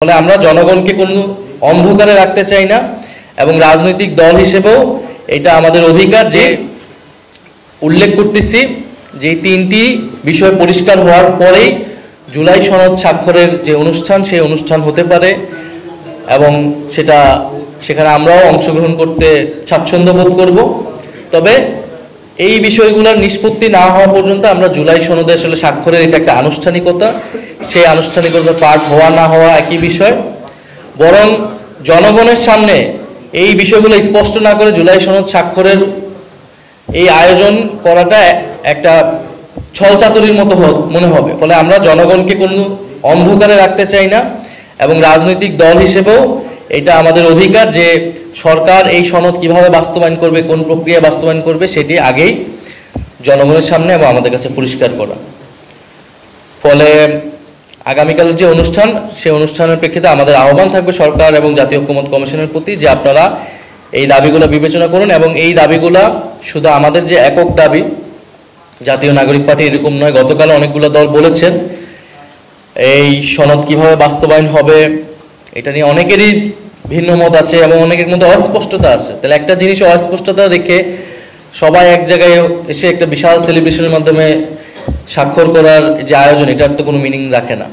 ফলে আমরা জনগণকে কোনো অন্ধকারে রাখতে চাই না এবং রাজনৈতিক দল হিসেবেও এটা আমাদের অধিকার যে উল্লেখ করতেছি যে তিনটি বিষয় পরিষ্কার হওয়ার পরেই জুলাই সনদ স্বাক্ষরের যে অনুষ্ঠান সেই অনুষ্ঠান হতে পারে এবং সেখানে আমরাও অংশগ্রহণ করতে স্বাচ্ছন্দ্য বোধ করব। তবে এই বিষয়গুলোর নিষ্পত্তি না হওয়া পর্যন্ত আমরা জুলাই সনদে আসলে স্বাক্ষরের এটা একটা আনুষ্ঠানিকতা, সেই আনুষ্ঠানিকতা পাঠ হওয়া না হওয়া একই বিষয়। বরং জনগণের সামনে এই বিষয়গুলো স্পষ্ট না করে জুলাই সনদ স্বাক্ষরের এই আয়োজন করাটা একটা ছলচাতুরির মতো মনে হবে। ফলে আমরা জনগণকে কোনো অন্ধকারে রাখতে চাই না এবং রাজনৈতিক দল হিসেবেও এটা আমাদের অধিকার যে সরকার এই সনদ কিভাবে বাস্তবায়ন করবে, কোন প্রক্রিয়া বাস্তবায়ন করবে সেটি আগেই জনগণের সামনে এবং আমাদের কাছে পরিষ্কার করা। ফলে আগামীকালের যে অনুষ্ঠান সেই অনুষ্ঠানের প্রেক্ষিতে আমাদের আহ্বান থাকবে সরকার এবং জাতীয় ঐক্যমত্য কমিশনের প্রতি যে আপনারা এই দাবিগুলো বিবেচনা করুন এবং এই দাবিগুলো শুধু আমাদের যে একক দাবি জাতীয় নাগরিক পার্টি এরকম নয়। গতকাল অনেকগুলো দল বলেছেন এই সনদ কিভাবে বাস্তবায়ন হবে এটা নিয়ে অনেকেরই ভিন্ন মত আছে এবং অনেকের মধ্যে অস্পষ্টতা আছে। তাহলে একটা জিনিস অস্পষ্টতা রেখে সবাই এক জায়গায় এসে একটা বিশাল সেলিব্রেশনের মাধ্যমে স্বাক্ষর করার যে আয়োজন এটার তো কোনো মিনিং রাখে না।